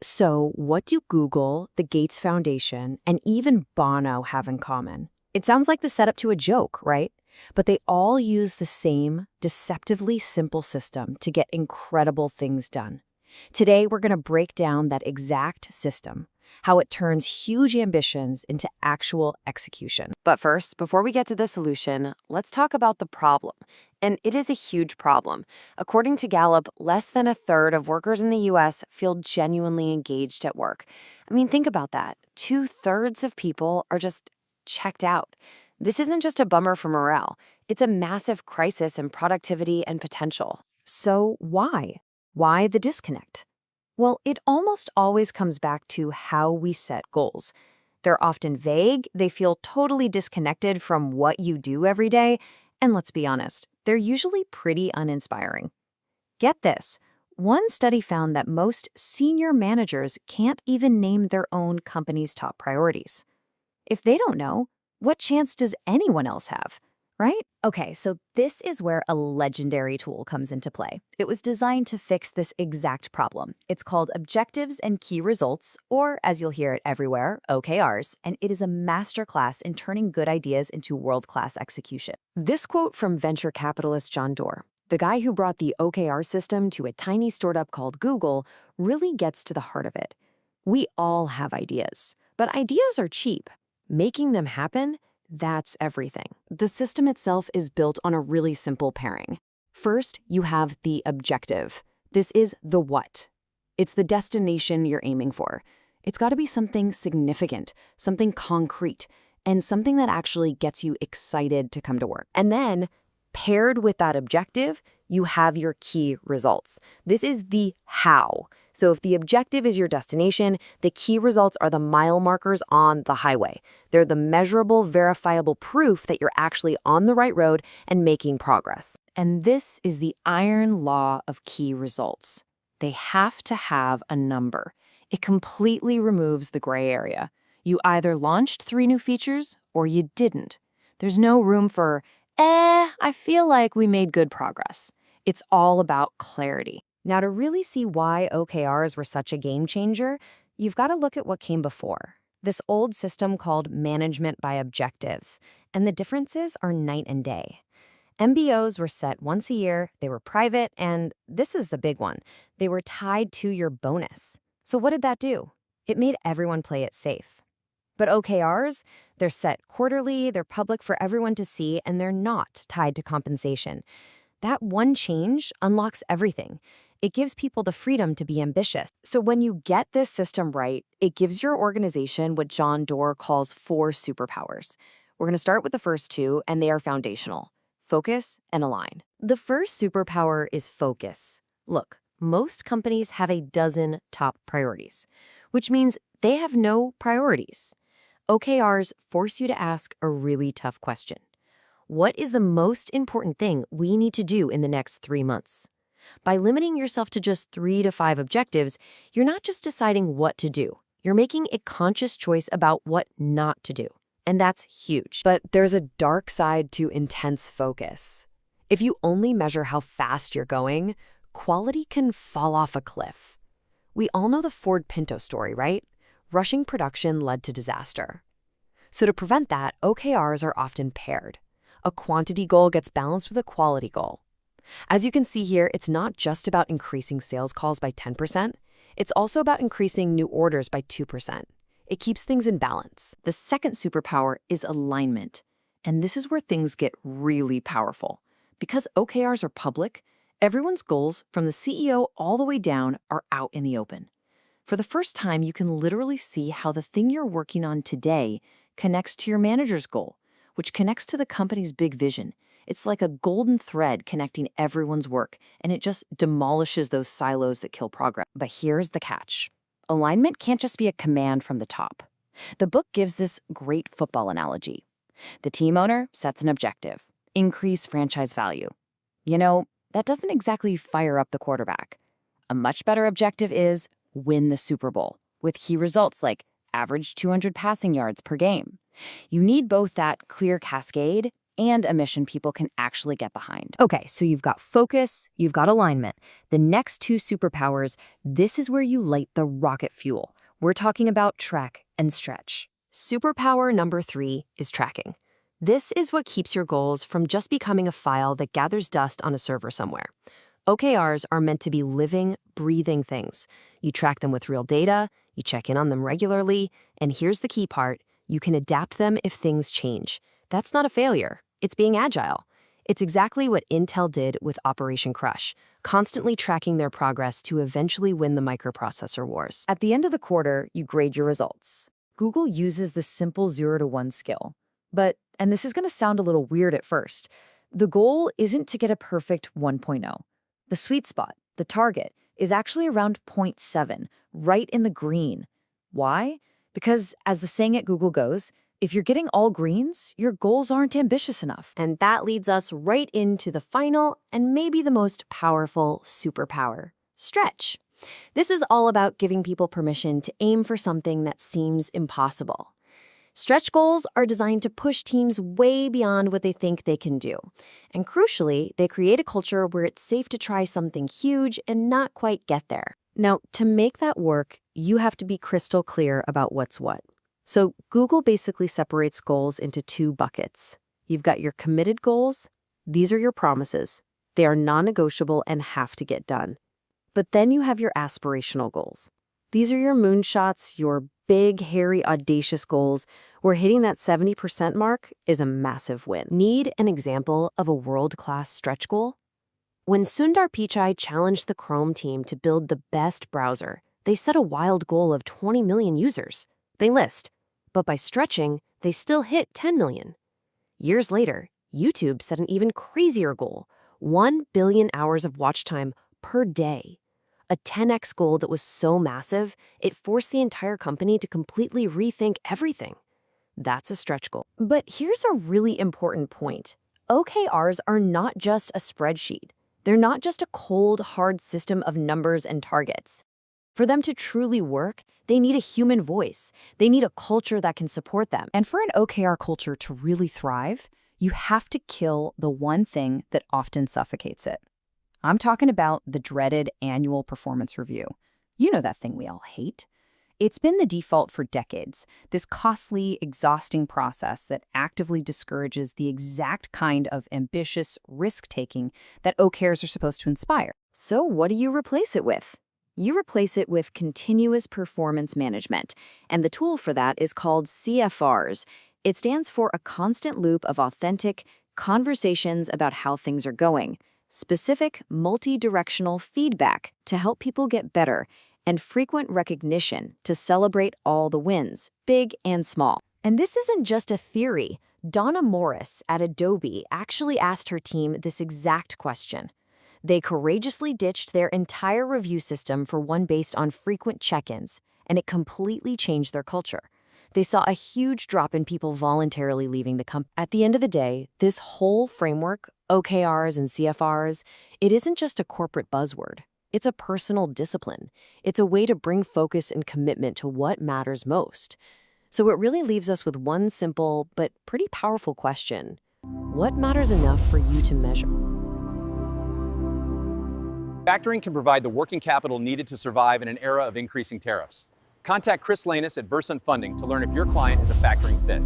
So, what do Google, the Gates Foundation, and even Bono have in common? It sounds like the setup to a joke, right? But they all use the same deceptively simple system to get incredible things done. Today, we're going to break down that exact system, how it turns huge ambitions into actual execution. But first, before we get to the solution, let's talk about the problem. And it is a huge problem. According to Gallup, less than a third of workers in the US feel genuinely engaged at work. I mean, think about that. 2/3 of people are just checked out. This isn't just a bummer for morale. It's a massive crisis in productivity and potential. So why? Why the disconnect? Well, it almost always comes back to how we set goals. They're often vague, they feel totally disconnected from what you do every day, and let's be honest, they're usually pretty uninspiring. Get this, one study found that most senior managers can't even name their own company's top priorities. If they don't know, what chance does anyone else have, right? Okay, so this is where a legendary tool comes into play. It was designed to fix this exact problem. It's called Objectives and Key Results, or as you'll hear it everywhere, OKRs, and it is a masterclass in turning good ideas into world-class execution. This quote from venture capitalist John Doerr, the guy who brought the OKR system to a tiny startup called Google, really gets to the heart of it. We all have ideas, but ideas are cheap. Making them happen, that's everything. The system itself is built on a really simple pairing. First, you have the objective. This is the what. It's the destination you're aiming for. It's got to be something significant, something concrete, and something that actually gets you excited to come to work. And then, paired with that objective, you have your key results. This is the how. So if the objective is your destination, the key results are the mile markers on the highway. They're the measurable, verifiable proof that you're actually on the right road and making progress. And this is the iron law of key results. They have to have a number. It completely removes the gray area. You either launched 3 new features or you didn't. There's no room for, I feel like we made good progress. It's all about clarity. Now, to really see why OKRs were such a game changer, you've got to look at what came before. This old system called management by objectives, and the differences are night and day. MBOs were set once a year, they were private, and this is the big one, they were tied to your bonus. So what did that do? It made everyone play it safe. But OKRs, they're set quarterly, they're public for everyone to see, and they're not tied to compensation. That one change unlocks everything. It gives people the freedom to be ambitious. So when you get this system right, it gives your organization what John Doerr calls 4 superpowers. We're going to start with the first 2, and they are foundational: focus and align. The first superpower is focus. Look, most companies have a dozen top priorities, which means they have no priorities. OKRs force you to ask a really tough question. What is the most important thing we need to do in the next 3 months? By limiting yourself to just 3 to 5 objectives, you're not just deciding what to do. You're making a conscious choice about what not to do. And that's huge. But there's a dark side to intense focus. If you only measure how fast you're going, quality can fall off a cliff. We all know the Ford Pinto story, right? Rushing production led to disaster. So to prevent that, OKRs are often paired. A quantity goal gets balanced with a quality goal. As you can see here, it's not just about increasing sales calls by 10%, it's also about increasing new orders by 2%. It keeps things in balance. The second superpower is alignment. And this is where things get really powerful. Because OKRs are public, everyone's goals, from the CEO all the way down, are out in the open. For the first time, you can literally see how the thing you're working on today connects to your manager's goal, which connects to the company's big vision. It's like a golden thread connecting everyone's work, and it just demolishes those silos that kill progress. But here's the catch. Alignment can't just be a command from the top. The book gives this great football analogy. The team owner sets an objective: increase franchise value. You know, that doesn't exactly fire up the quarterback. A much better objective is win the Super Bowl, with key results like average 200 passing yards per game. You need both that clear cascade and a mission people can actually get behind. Okay, so you've got focus, you've got alignment. The next two superpowers, this is where you light the rocket fuel. We're talking about track and stretch. Superpower number 3 is tracking. This is what keeps your goals from just becoming a file that gathers dust on a server somewhere. OKRs are meant to be living, breathing things. You track them with real data, you check in on them regularly, and here's the key part, you can adapt them if things change. That's not a failure, it's being agile. It's exactly what Intel did with Operation Crush, constantly tracking their progress to eventually win the microprocessor wars. At the end of the quarter, you grade your results. Google uses the simple 0 to 1 skill. But, and this is going to sound a little weird at first, the goal isn't to get a perfect 1.0. The sweet spot, the target, is actually around 0.7, right in the green. Why? Because, as the saying at Google goes, if you're getting all greens, your goals aren't ambitious enough. And that leads us right into the final and maybe the most powerful superpower, stretch. This is all about giving people permission to aim for something that seems impossible. Stretch goals are designed to push teams way beyond what they think they can do. And crucially, they create a culture where it's safe to try something huge and not quite get there. Now, to make that work, you have to be crystal clear about what's what. So Google basically separates goals into 2 buckets. You've got your committed goals. These are your promises. They are non-negotiable and have to get done. But then you have your aspirational goals. These are your moonshots, your big, hairy, audacious goals, where hitting that 70% mark is a massive win. Need an example of a world-class stretch goal? When Sundar Pichai challenged the Chrome team to build the best browser, they set a wild goal of 20 million users. They list, but by stretching, they still hit 10 million. Years later, YouTube set an even crazier goal, 1 billion hours of watch time per day. A 10x goal that was so massive, it forced the entire company to completely rethink everything. That's a stretch goal. But here's a really important point. OKRs are not just a spreadsheet. They're not just a cold, hard system of numbers and targets. For them to truly work, they need a human voice. They need a culture that can support them. And for an OKR culture to really thrive, you have to kill the one thing that often suffocates it. I'm talking about the dreaded annual performance review. You know that thing we all hate. It's been the default for decades, this costly, exhausting process that actively discourages the exact kind of ambitious risk-taking that OKRs are supposed to inspire. So what do you replace it with? You replace it with continuous performance management, and the tool for that is called CFRs. It stands for a constant loop of authentic conversations about how things are going, specific multi-directional feedback to help people get better, and frequent recognition to celebrate all the wins, big and small. And this isn't just a theory. Donna Morris at Adobe actually asked her team this exact question. They courageously ditched their entire review system for one based on frequent check-ins, and it completely changed their culture. They saw a huge drop in people voluntarily leaving the company. At the end of the day, this whole framework, OKRs and CFRs, it isn't just a corporate buzzword. It's a personal discipline. It's a way to bring focus and commitment to what matters most. So it really leaves us with one simple but pretty powerful question. What matters enough for you to measure? Factoring can provide the working capital needed to survive in an era of increasing tariffs. Contact Chris Lehnes at Versant Funding to learn if your client is a factoring fit.